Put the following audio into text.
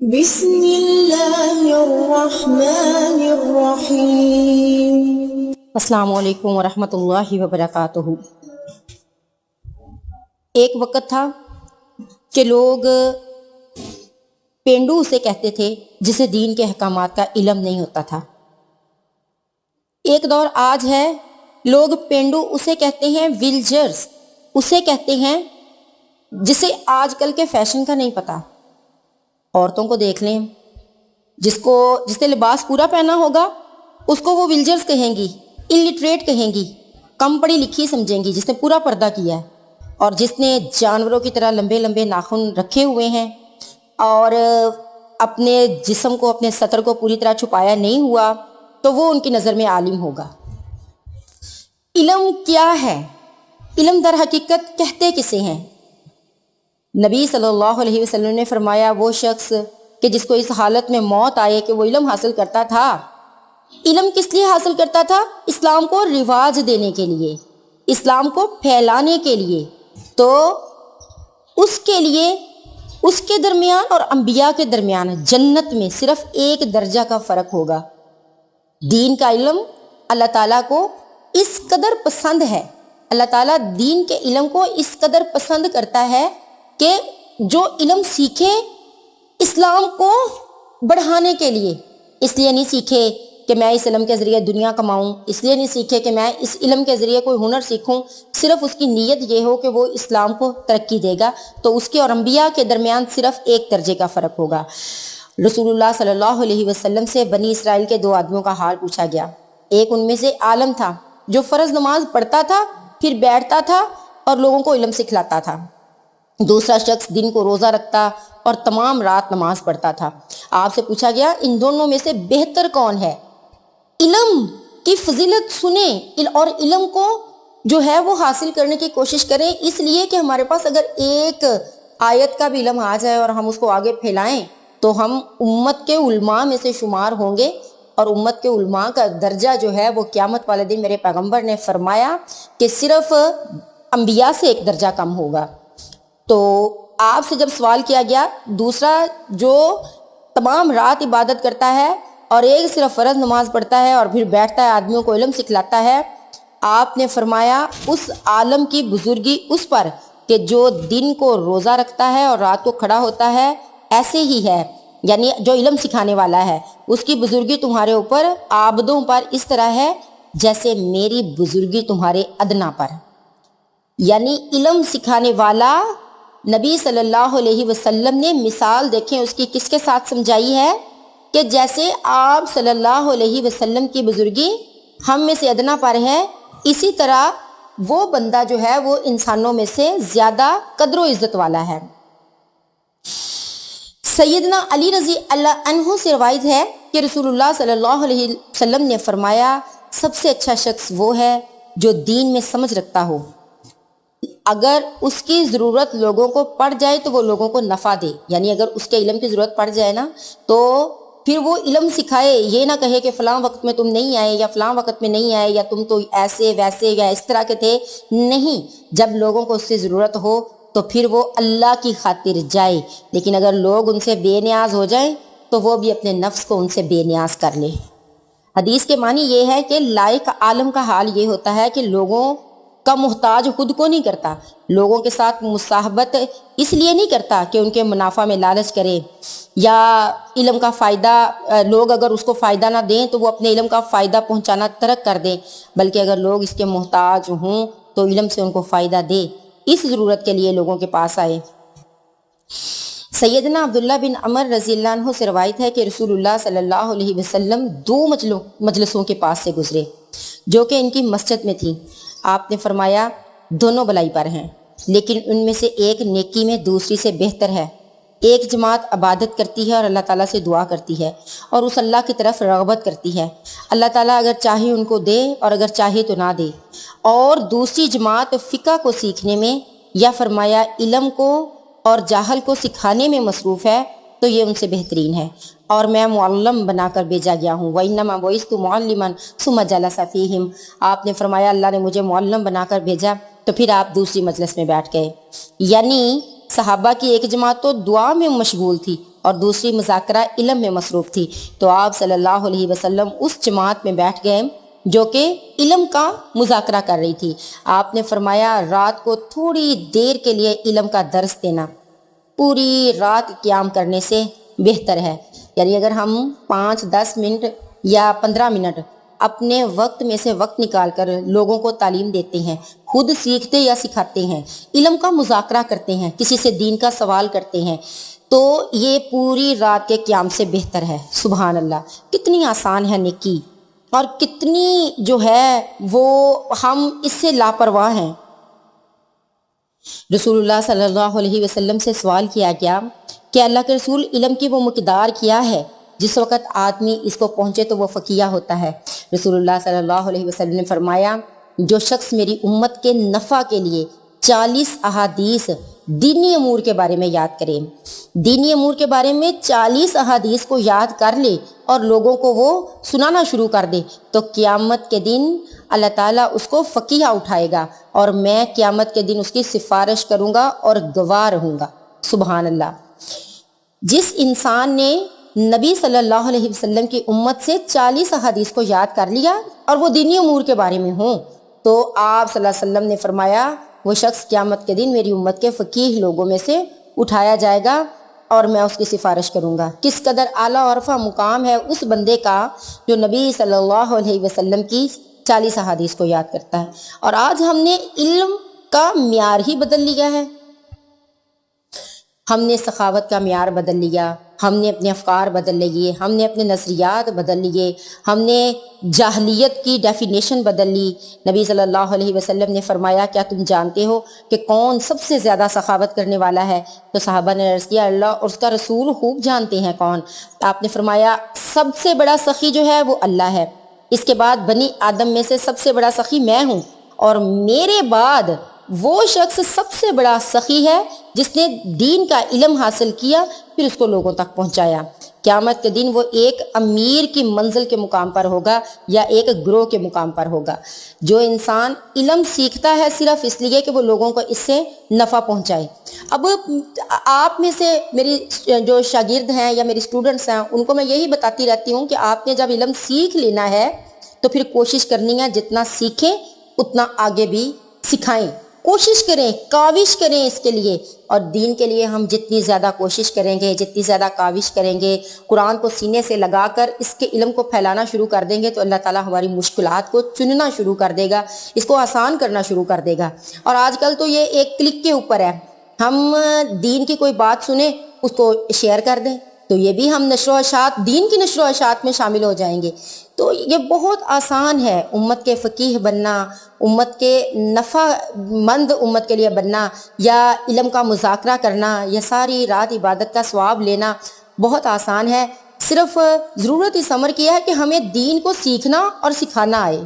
بسم اللہ الرحمن الرحیم۔ السلام علیکم ورحمۃ اللہ وبرکاتہ۔ ایک وقت تھا کہ لوگ پینڈو اسے کہتے تھے جسے دین کے احکامات کا علم نہیں ہوتا تھا۔ ایک دور آج ہے، لوگ پینڈو اسے کہتے ہیں، ویلجرز اسے کہتے ہیں جسے آج کل کے فیشن کا نہیں پتہ۔ عورتوں کو دیکھ لیں، جس نے لباس پورا پہنا ہوگا اس کو وہ ویلجرز کہیں گی، الٹریٹ کہیں گی، کم پڑھی لکھی سمجھیں گی، جس نے پورا پردہ کیا ہے۔ اور جس نے جانوروں کی طرح لمبے لمبے ناخن رکھے ہوئے ہیں اور اپنے جسم کو، اپنے سطر کو پوری طرح چھپایا نہیں ہوا، تو وہ ان کی نظر میں عالم ہوگا۔ علم کیا ہے؟ علم در حقیقت کہتے کسے ہیں؟ نبی صلی اللہ علیہ وسلم نے فرمایا، وہ شخص کہ جس کو اس حالت میں موت آئے کہ وہ علم حاصل کرتا تھا۔ علم کس لیے حاصل کرتا تھا؟ اسلام کو رواج دینے کے لیے، اسلام کو پھیلانے کے لیے۔ تو اس کے لیے اس کے درمیان اور انبیاء کے درمیان جنت میں صرف ایک درجہ کا فرق ہوگا۔ دین کا علم اللہ تعالیٰ کو اس قدر پسند ہے، اللہ تعالیٰ دین کے علم کو اس قدر پسند کرتا ہے کہ جو علم سیکھے اسلام کو بڑھانے کے لیے، اس لیے نہیں سیکھے کہ میں اس علم کے ذریعے دنیا کماؤں، اس لیے نہیں سیکھے کہ میں اس علم کے ذریعے کوئی ہنر سیکھوں، صرف اس کی نیت یہ ہو کہ وہ اسلام کو ترقی دے گا، تو اس کے اور انبیاء کے درمیان صرف ایک درجے کا فرق ہوگا۔ رسول اللہ صلی اللہ علیہ وسلم سے بنی اسرائیل کے دو آدمیوں کا حال پوچھا گیا۔ ایک ان میں سے عالم تھا جو فرض نماز پڑھتا تھا، پھر بیٹھتا تھا اور لوگوں کو علم سکھلاتا تھا۔ دوسرا شخص دن کو روزہ رکھتا اور تمام رات نماز پڑھتا تھا۔ آپ سے پوچھا گیا ان دونوں میں سے بہتر کون ہے؟ علم کی فضیلت سنیں اور علم کو جو ہے وہ حاصل کرنے کی کوشش کریں، اس لیے کہ ہمارے پاس اگر ایک آیت کا بھی علم آ جائے اور ہم اس کو آگے پھیلائیں تو ہم امت کے علماء میں سے شمار ہوں گے، اور امت کے علماء کا درجہ جو ہے وہ قیامت والے دن میرے پیغمبر نے فرمایا کہ صرف انبیاء سے ایک درجہ کم ہوگا۔ تو آپ سے جب سوال کیا گیا، دوسرا جو تمام رات عبادت کرتا ہے اور ایک صرف فرض نماز پڑھتا ہے اور پھر بیٹھتا ہے آدمیوں کو علم سکھلاتا ہے، آپ نے فرمایا اس عالم کی بزرگی اس پر کہ جو دن کو روزہ رکھتا ہے اور رات کو کھڑا ہوتا ہے ایسے ہی ہے، یعنی جو علم سکھانے والا ہے اس کی بزرگی تمہارے اوپر عابدوں پر اس طرح ہے جیسے میری بزرگی تمہارے ادنا پر۔ یعنی علم سکھانے والا نبی صلی اللہ علیہ وسلم نے مثال دیکھیں اس کی کس کے ساتھ سمجھائی ہے کہ جیسے آپ صلی اللہ علیہ وسلم کی بزرگی ہم میں سے ادنا پر ہے، اسی طرح وہ بندہ جو ہے وہ انسانوں میں سے زیادہ قدر و عزت والا ہے۔ سیدنا علی رضی اللہ عنہ سے روایت ہے کہ رسول اللہ صلی اللہ علیہ وسلم نے فرمایا، سب سے اچھا شخص وہ ہے جو دین میں سمجھ رکھتا ہو، اگر اس کی ضرورت لوگوں کو پڑ جائے تو وہ لوگوں کو نفع دے، یعنی اگر اس کے علم کی ضرورت پڑ جائے نا تو پھر وہ علم سکھائے، یہ نہ کہے کہ فلاں وقت میں تم نہیں آئے یا فلاں وقت میں نہیں آئے یا تم تو ایسے ویسے یا اس طرح کے تھے، نہیں، جب لوگوں کو اس سے ضرورت ہو تو پھر وہ اللہ کی خاطر جائے، لیکن اگر لوگ ان سے بے نیاز ہو جائیں تو وہ بھی اپنے نفس کو ان سے بے نیاز کر لے۔ حدیث کے معنی یہ ہے کہ لائق عالم کا حال یہ ہوتا ہے کہ لوگوں کا محتاج خود کو نہیں کرتا، لوگوں کے ساتھ مصاحبت اس لیے نہیں کرتا کہ ان کے منافع میں لالچ کرے یا علم کا فائدہ، لوگ اگر اس کو فائدہ نہ دیں تو وہ اپنے علم کا فائدہ پہنچانا ترک کر دیں، بلکہ اگر لوگ اس کے محتاج ہوں تو علم سے ان کو فائدہ دے، اس ضرورت کے لیے لوگوں کے پاس آئے۔ سیدنا عبداللہ بن عمر رضی اللہ عنہ سے روایت ہے کہ رسول اللہ صلی اللہ علیہ وسلم دو مجلسوں کے پاس سے گزرے جو کہ ان کی مسجد میں تھیں۔ آپ نے فرمایا دونوں بلائی پر ہیں، لیکن ان میں سے ایک نیکی میں دوسری سے بہتر ہے۔ ایک جماعت عبادت کرتی ہے اور اللہ تعالیٰ سے دعا کرتی ہے اور اس اللہ کی طرف رغبت کرتی ہے، اللہ تعالیٰ اگر چاہے ان کو دے اور اگر چاہے تو نہ دے، اور دوسری جماعت فقہ کو سیکھنے میں یا فرمایا علم کو اور جاہل کو سکھانے میں مصروف ہے، تو یہ ان سے بہترین ہے، اور میں معلم بنا کر بھیجا گیا ہوں۔ وَإِنَّمَا بُعِثْتُ مُعَلِّمًا ثُمَّ جَلَسَ فِيهِمْ۔ آپ نے فرمایا اللہ نے مجھے معلم بنا کر بھیجا، تو پھر آپ دوسری مجلس میں بیٹھ گئے۔ یعنی صحابہ کی ایک جماعت تو دعا میں مشغول تھی اور دوسری مذاکرہ علم میں مصروف تھی۔ تو آپ صلی اللہ علیہ وسلم اس جماعت میں بیٹھ گئے جو کہ علم کا مذاکرہ کر رہی تھی۔ آپ نے فرمایا رات کو تھوڑی دیر کے لیے علم کا درس دینا پوری رات قیام کرنے سے بہتر ہے۔ یعنی اگر ہم 5-10 منٹ یا 15 منٹ اپنے وقت میں سے وقت نکال کر لوگوں کو تعلیم دیتے ہیں، خود سیکھتے یا سکھاتے ہیں، علم کا مذاکرہ کرتے ہیں، کسی سے دین کا سوال کرتے ہیں، تو یہ پوری رات کے قیام سے بہتر ہے۔ سبحان اللہ، کتنی آسان ہے نیکی، اور کتنی جو ہے وہ ہم اس سے لاپرواہ ہیں۔ رسول اللہ صلی اللہ علیہ وسلم سے سوال کیا گیا کہ اللہ کے رسول، علم کی وہ مقدار کیا ہے جس وقت آدمی اس کو پہنچے تو وہ فقیہ ہوتا ہے؟ رسول اللہ صلی اللہ علیہ وسلم نے فرمایا جو شخص میری امت کے نفع کے لیے 40 احادیث دینی امور کے بارے میں یاد کرے، دینی امور کے بارے میں 40 احادیث کو یاد کر لے اور لوگوں کو وہ سنانا شروع کر دے، تو قیامت کے دن اللہ تعالیٰ اس کو فقیہ اٹھائے گا اور میں قیامت کے دن اس کی سفارش کروں گا اور گواہ رہوں گا۔ سبحان اللہ۔ جس انسان نے نبی صلی اللہ علیہ وسلم کی امت سے 40 احادیث کو یاد کر لیا اور وہ دینی امور کے بارے میں ہوں، تو آپ صلی اللہ علیہ وسلم نے فرمایا وہ شخص قیامت کے دن میری امت کے فقیہ لوگوں میں سے اٹھایا جائے گا اور میں اس کی سفارش کروں گا۔ کس قدر اعلیٰ اور رفع مقام ہے اس بندے کا جو نبی صلی اللہ علیہ وسلم کی 40 احادیث کو یاد کرتا ہے۔ اور آج ہم نے علم کا معیار ہی بدل لیا ہے، ہم نے سخاوت کا معیار بدل لیا، ہم نے اپنے افکار بدل لیے، ہم نے اپنے نظریات بدل لیے، ہم نے جاہلیت کی ڈیفینیشن بدل لی۔ نبی صلی اللہ علیہ وسلم نے فرمایا کیا تم جانتے ہو کہ کون سب سے زیادہ سخاوت کرنے والا ہے؟ تو صحابہ نے عرض کیا اللہ اور اس کا رسول خوب جانتے ہیں کون۔ آپ نے فرمایا سب سے بڑا سخی جو ہے وہ اللہ ہے، اس کے بعد بنی آدم میں سے سب سے بڑا سخی میں ہوں، اور میرے بعد وہ شخص سب سے بڑا سخی ہے جس نے دین کا علم حاصل کیا پھر اس کو لوگوں تک پہنچایا۔ قیامت کے دن وہ ایک امیر کی منزل کے مقام پر ہوگا یا ایک گروہ کے مقام پر ہوگا۔ جو انسان علم سیکھتا ہے صرف اس لیے کہ وہ لوگوں کو اس سے نفع پہنچائے۔ اب آپ میں سے میری جو شاگرد ہیں یا میری اسٹوڈنٹس ہیں ان کو میں یہی بتاتی رہتی ہوں کہ آپ نے جب علم سیکھ لینا ہے تو پھر کوشش کرنی ہے جتنا سیکھیں اتنا آگے بھی سکھائیں، کوشش کریں، کاوش کریں اس کے لیے، اور دین کے لیے ہم جتنی زیادہ کوشش کریں گے، جتنی زیادہ کاوش کریں گے، قرآن کو سینے سے لگا کر اس کے علم کو پھیلانا شروع کر دیں گے تو اللہ تعالیٰ ہماری مشکلات کو چننا شروع کر دے گا، اس کو آسان کرنا شروع کر دے گا۔ اور آج کل تو یہ ایک کلک کے اوپر ہے، ہم دین کی کوئی بات سنیں اس کو شیئر کر دیں تو یہ بھی ہم نشر و اشاعت، دین کی نشر و اشاعت میں شامل ہو جائیں گے۔ تو یہ بہت آسان ہے امت کے فقیہ بننا، امت کے نفع مند امت کے لیے بننا، یا علم کا مذاکرہ کرنا، یا ساری رات عبادت کا ثواب لینا بہت آسان ہے۔ صرف ضرورت اس امر کی ہے کہ ہمیں دین کو سیکھنا اور سکھانا آئے۔